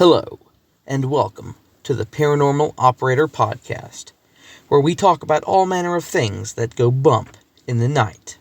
Hello, and welcome to the Paranormal Operator Podcast, where we talk about all manner of things that go bump in the night.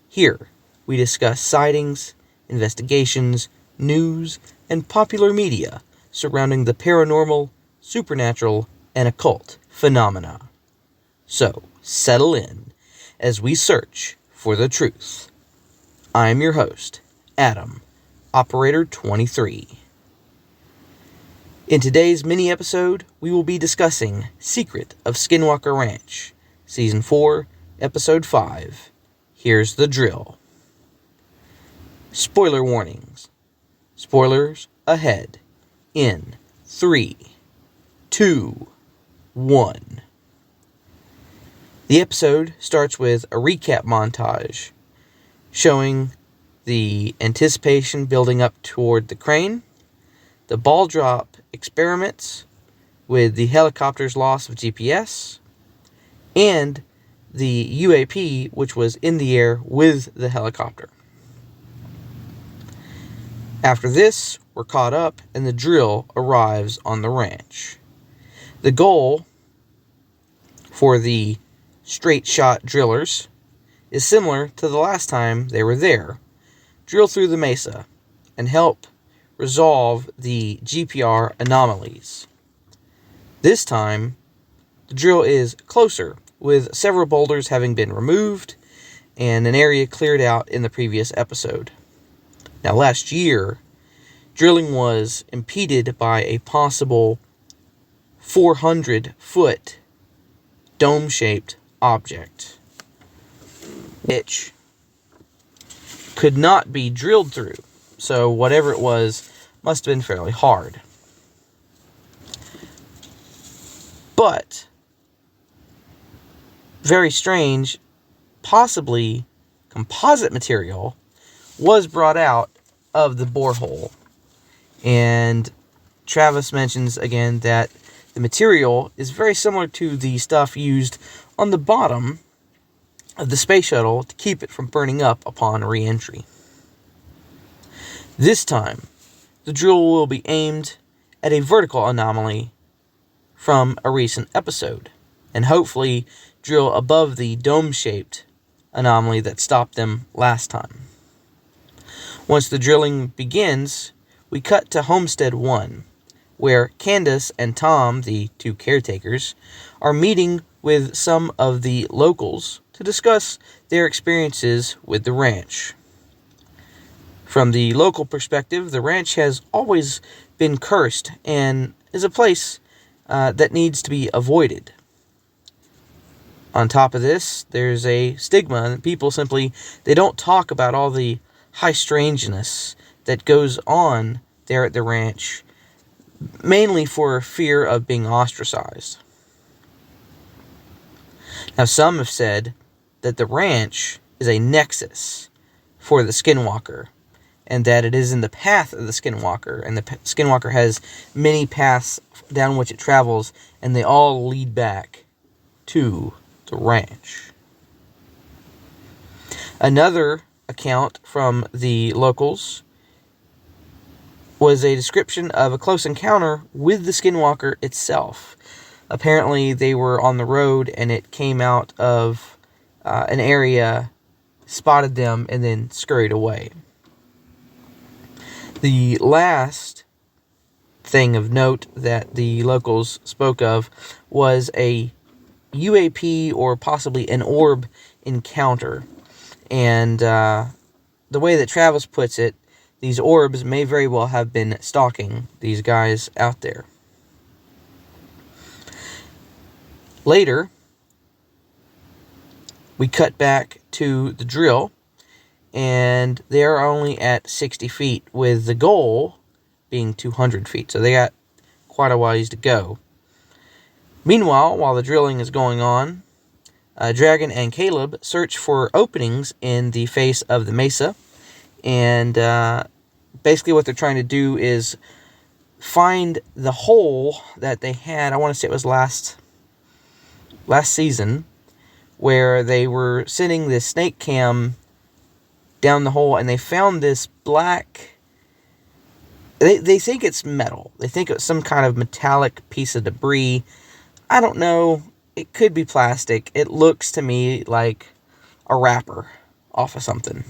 Here, we discuss sightings, investigations, news, and popular media surrounding the paranormal, supernatural, and occult phenomena. So, settle in as we search for the truth. I'm your host, Adam, Operator 23. In today's mini-episode, we will be discussing Secret of Skinwalker Ranch, Season 4, Episode 5. Here's the drill. Spoiler warnings. Spoilers ahead. In 3, 2, 1. The episode starts with a recap montage showing the anticipation building up toward the crane, the ball drop experiments with the helicopter's loss of GPS, and the UAP, which was in the air with the helicopter. After this, we're caught up and the drill arrives on the ranch. The goal for the straight shot drillers is similar to the last time they were there. Drill through the mesa and help resolve the GPR anomalies. This time, the drill is closer, with several boulders having been removed and an area cleared out in the previous episode. Now, last year, drilling was impeded by a possible 400-foot dome-shaped object, which could not be drilled through. So whatever it was must have been fairly hard. But, very strange, possibly composite material was brought out of the borehole. And Travis mentions again that the material is very similar to the stuff used on the bottom of the space shuttle to keep it from burning up upon re-entry. This time, the drill will be aimed at a vertical anomaly from a recent episode, and hopefully drill above the dome-shaped anomaly that stopped them last time. Once the drilling begins, we cut to Homestead 1, where Candace and Tom, the two caretakers, are meeting with some of the locals to discuss their experiences with the ranch. From the local perspective, the ranch has always been cursed and is a place that needs to be avoided. On top of this, there's a stigma that people simply, they don't talk about all the high strangeness that goes on there at the ranch, mainly for fear of being ostracized. Now, some have said that the ranch is a nexus for the Skinwalker, and that it is in the path of the Skinwalker, and the Skinwalker has many paths down which it travels, and they all lead back to the ranch. Another account from the locals was a description of a close encounter with the Skinwalker itself. Apparently, they were on the road, and it came out of an area, spotted them, and then scurried away. The last thing of note that the locals spoke of was a UAP or possibly an orb encounter. And the way that Travis puts it, these orbs may very well have been stalking these guys out there. Later, we cut back to the drill, and they are only at 60 feet, with the goal being 200 feet. So they got quite a ways to go. Meanwhile, while the drilling is going on, Dragon and Caleb search for openings in the face of the mesa. And basically what they're trying to do is find the hole that they had, I want to say it was last season, where they were sending this snake cam down the hole, and they found this black They think it's metal. They think it's some kind of metallic piece of debris. I don't know. It could be plastic. It looks to me like a wrapper off of something.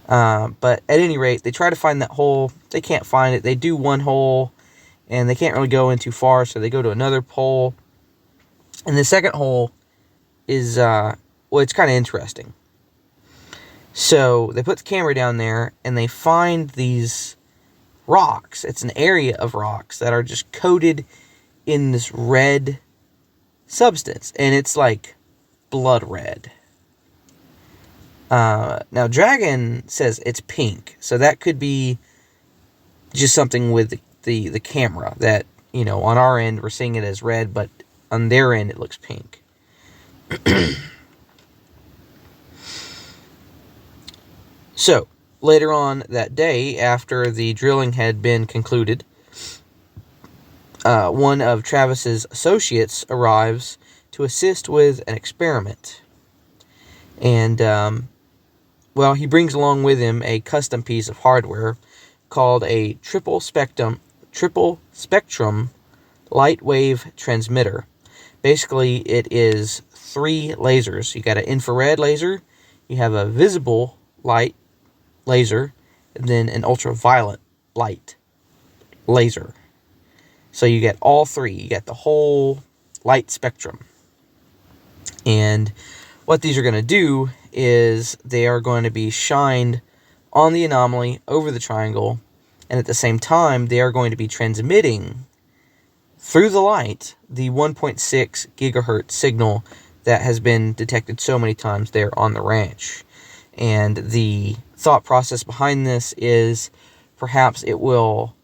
But at any rate, they try to find that hole. They can't find it. They do one hole, and they can't really go in too far, so they go to another hole. And the second hole is, it's kind of interesting. So they put the camera down there, and they find these rocks. It's an area of rocks that are just coated in this red substance, and it's like blood red. Now Dragon says it's pink, so that could be just something with the camera that, on our end we're seeing it as red, but on their end it looks pink. So later on that day, after the drilling had been concluded, one of Travis's associates arrives to assist with an experiment. And, he brings along with him a custom piece of hardware called a triple spectrum light wave transmitter. Basically, it is 3 lasers. You got an infrared laser, you have a visible light laser, and then an ultraviolet light laser. So you get all 3. You get the whole light spectrum. And what these are going to do is they are going to be shined on the anomaly over the triangle, and at the same time they are going to be transmitting through the light the 1.6 gigahertz signal that has been detected so many times there on the ranch. And the thought process behind this is perhaps it will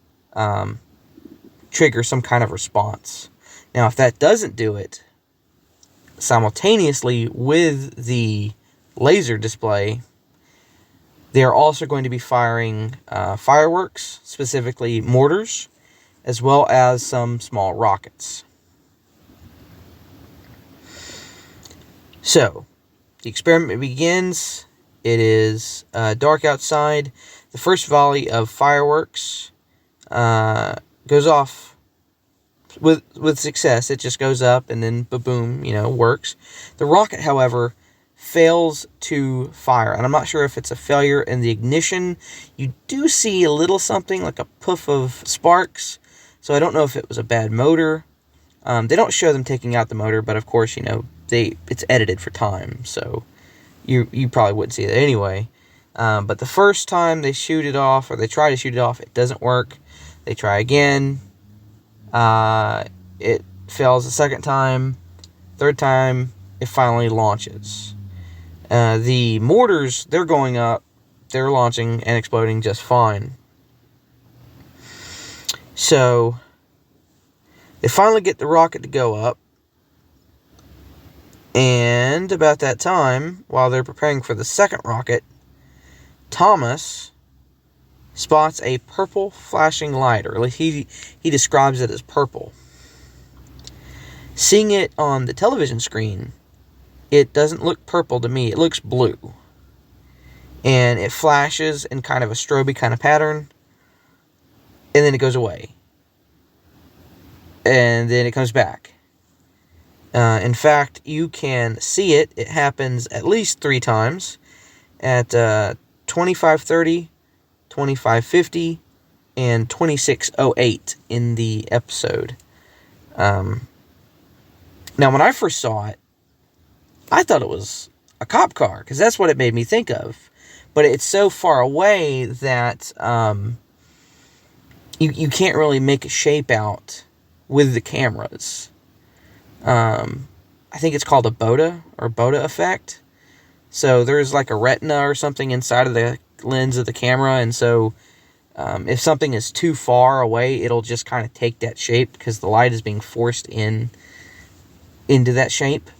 trigger some kind of response. Now, if that doesn't do it, simultaneously with the laser display, they are also going to be firing fireworks, specifically mortars, as well as some small rockets. So, the experiment begins. It is dark outside. The first volley of fireworks goes off with success. It just goes up and then boom, works. The rocket, however, fails to fire, and I'm not sure if it's a failure in the ignition. You do see a little something like a puff of sparks, so I don't know if it was a bad motor. They don't show them taking out the motor, but of course, it's edited for time, so you probably wouldn't see it anyway. But the first time they shoot it off, or they try to shoot it off, it doesn't work. They try again. It fails the second time. Third time, it finally launches. The mortars, they're going up. They're launching and exploding just fine. So, they finally get the rocket to go up. And about that time, while they're preparing for the second rocket, Thomas spots a purple flashing light, or at least he describes it as purple. Seeing it on the television screen, it doesn't look purple to me. It looks blue. And it flashes in kind of a strobe kind of pattern, and then it goes away. And then it comes back. In fact, you can see it. It happens at least 3 times at 25:30, 25:50, and 26:08 in the episode. Now, when I first saw it, I thought it was a cop car, because that's what it made me think of. But it's so far away that you can't really make a shape out with the cameras. I think it's called a Boda effect. So there's like a retina or something inside of the lens of the camera, and so if something is too far away, it'll just kind of take that shape because the light is being forced into that shape.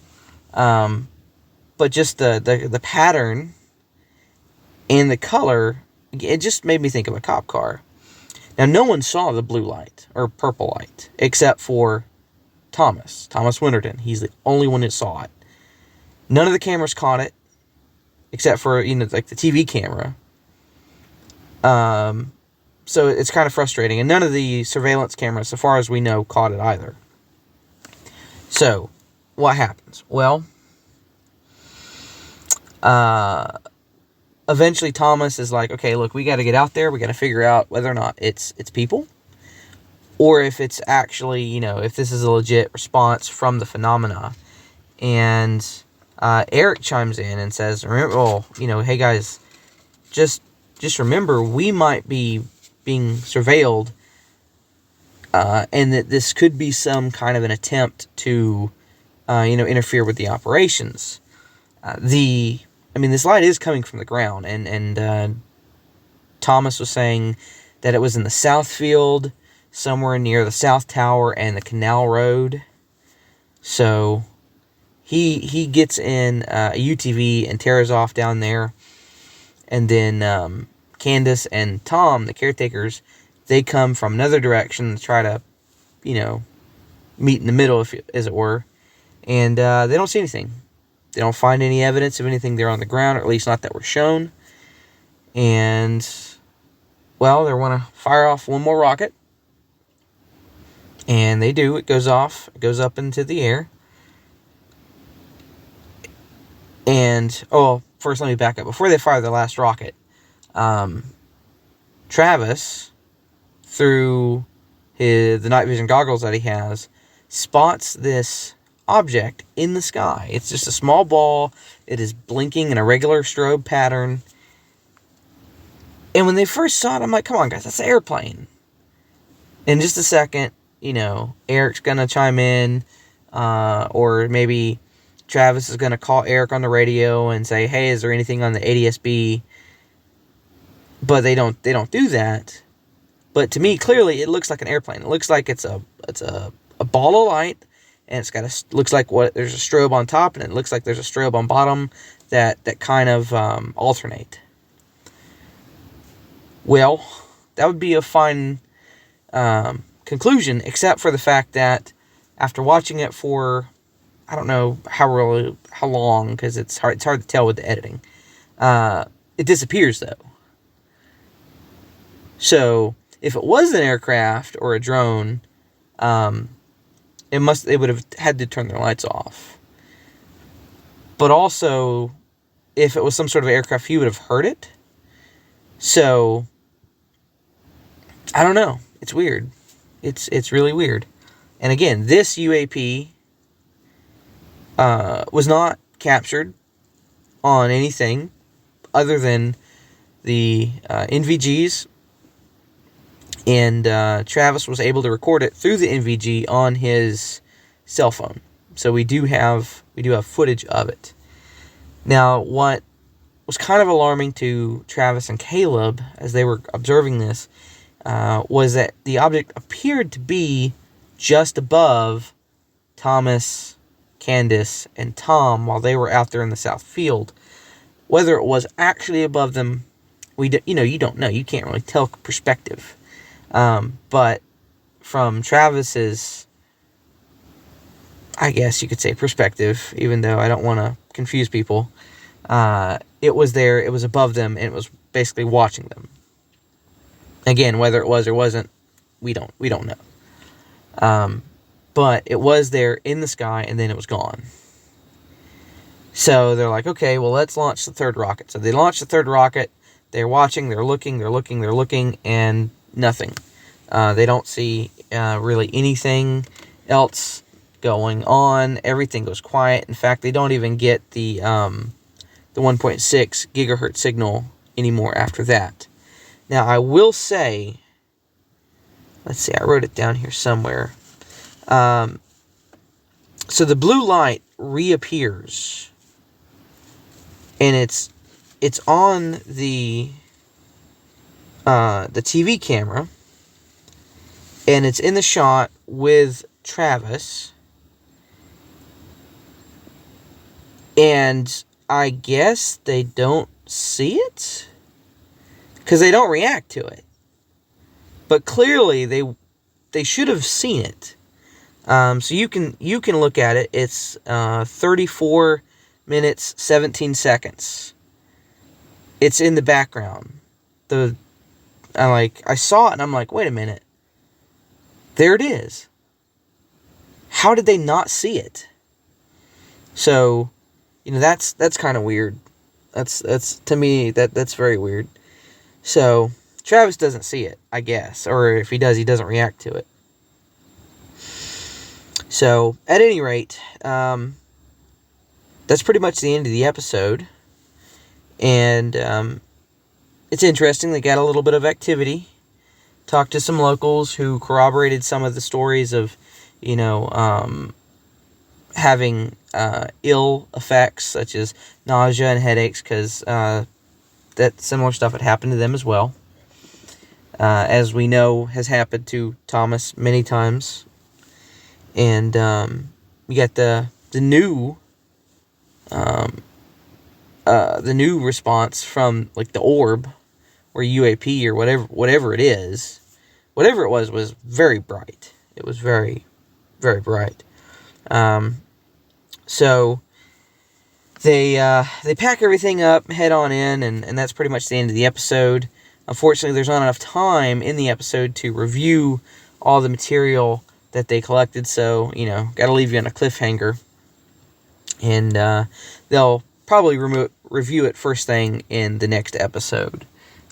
But just the pattern and the color, it just made me think of a cop car. Now, no one saw the blue light or purple light except for Thomas Winterton. He's the only one that saw it. None of the cameras caught it, except for, like the TV camera. So it's kind of frustrating. And none of the surveillance cameras, so far as we know, caught it either. So, what happens? Well, eventually Thomas is like, okay, look, we got to get out there. We got to figure out whether or not it's people, or if it's actually, if this is a legit response from the phenomena. And Eric chimes in and says, remember, hey guys, just remember, we might be being surveilled, and that this could be some kind of an attempt to, interfere with the operations. This light is coming from the ground, and Thomas was saying that it was in the south field, somewhere near the South Tower and the Canal Road. So he gets in a UTV and tears off down there. And then Candace and Tom, the caretakers, they come from another direction to try to, meet in the middle, as it were. And they don't see anything. They don't find any evidence of anything there on the ground, or at least not that we're shown. And, well, they want to fire off one more rocket. And they do. It goes off. It goes up into the air. And, first let me back up. Before they fire the last rocket, Travis, through the night vision goggles that he has, spots this object in the sky. It's just a small ball. It is blinking in a regular strobe pattern. And when they first saw it, I'm like, come on, guys, that's an airplane. In just a second, Eric's going to chime in, or maybe Travis is going to call Eric on the radio and say, hey, is there anything on the ADSB? But they don't do that. But to me, clearly, it looks like an airplane. It looks like it's a ball of light, and it's got looks like there's a strobe on top, and it looks like there's a strobe on bottom that kind of alternate. Well, that would be a fine conclusion, except for the fact that after watching it for, I don't know how long, because it's hard to tell with the editing, it disappears though. So if it was an aircraft or a drone, they would have had to turn their lights off. But also, if it was some sort of aircraft, he would have heard it. So I don't know. It's weird. It's really weird. And again, this UAP was not captured on anything other than the NVGs, and Travis was able to record it through the NVG on his cell phone. So we do have footage of it. Now, what was kind of alarming to Travis and Caleb as they were observing this was that the object appeared to be just above Thomas, Candace, and Tom while they were out there in the south field. Whether it was actually above them, you don't know. You can't really tell perspective. But from Travis's, I guess you could say, perspective, even though I don't want to confuse people, it was there, it was above them, and it was basically watching them. Again, whether it was or wasn't, we don't know. But it was there in the sky, and then it was gone. So they're like, okay, well, let's launch the third rocket. So they launched the third rocket. They're watching, they're looking, and nothing. They don't see really anything else going on. Everything goes quiet. In fact, they don't even get the 1.6 gigahertz signal anymore after that. Now, I will say, let's see, I wrote it down here somewhere. So the blue light reappears, and it's on the TV camera, and it's in the shot with Travis, and I guess they don't see it because they don't react to it, but clearly they should have seen it. So you can look at it. It's 34 minutes 17 seconds. It's in the background. I saw it and I'm like, wait a minute. There it is. How did they not see it? So, that's kind of weird. That's to me, that's very weird. So, Travis doesn't see it, I guess. Or if he does, he doesn't react to it. So, at any rate, that's pretty much the end of the episode. And it's interesting. They got a little bit of activity. Talked to some locals who corroborated some of the stories of, having ill effects such as nausea and headaches, because that similar stuff had happened to them as well. As we know, has happened to Thomas many times. And we got the new response from like the orb or UAP or whatever it is. Whatever it was very bright. It was very, very bright. So they pack everything up, head on in, and that's pretty much the end of the episode. Unfortunately, there's not enough time in the episode to review all the material that they collected, so, got to leave you on a cliffhanger. And they'll probably review it first thing in the next episode.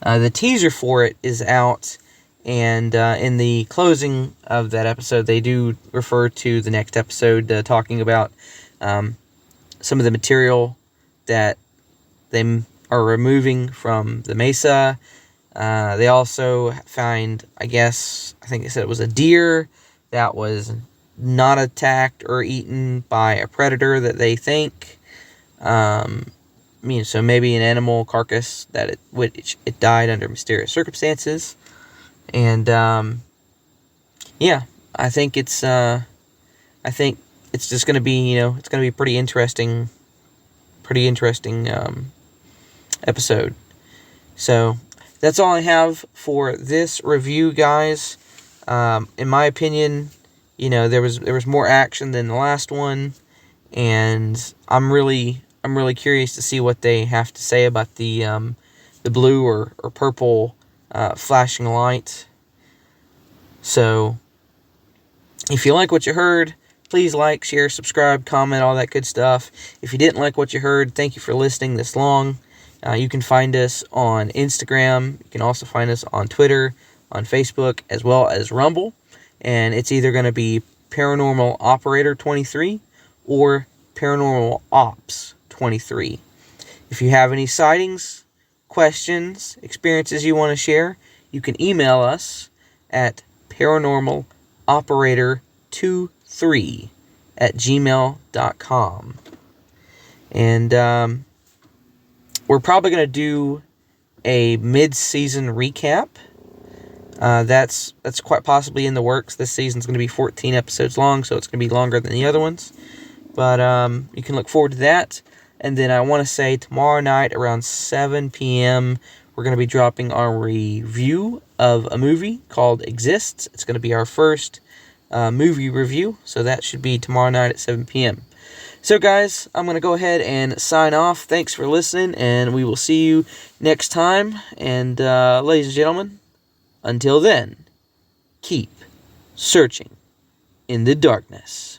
The teaser for it is out, and in the closing of that episode, they do refer to the next episode, talking about some of the material that they are removing from the mesa. They also find, I think they said it was a deer that was not attacked or eaten by a predator that they think. So maybe an animal carcass that it died under mysterious circumstances. And I think it's just going to be, it's going to be a pretty interesting episode. So that's all I have for this review, guys. In my opinion, there was more action than the last one, and I'm really curious to see what they have to say about the blue or purple flashing light. So, if you like what you heard, please like, share, subscribe, comment, all that good stuff. If you didn't like what you heard, thank you for listening this long. You can find us on Instagram. You can also find us on Twitter, on Facebook, as well as Rumble. And it's either going to be Paranormal Operator 23 or Paranormal Ops 23. If you have any sightings, questions, experiences you want to share, you can email us at paranormaloperator23@gmail.com. And we're probably going to do a mid-season recap. That's quite possibly in the works. This season's going to be 14 episodes long, so it's going to be longer than the other ones. But you can look forward to that. And then I want to say tomorrow night around 7 p.m., we're going to be dropping our review of a movie called Exists. It's going to be our first movie review, so that should be tomorrow night at 7 p.m. So, guys, I'm going to go ahead and sign off. Thanks for listening, and we will see you next time. And, ladies and gentlemen, until then, keep searching in the darkness.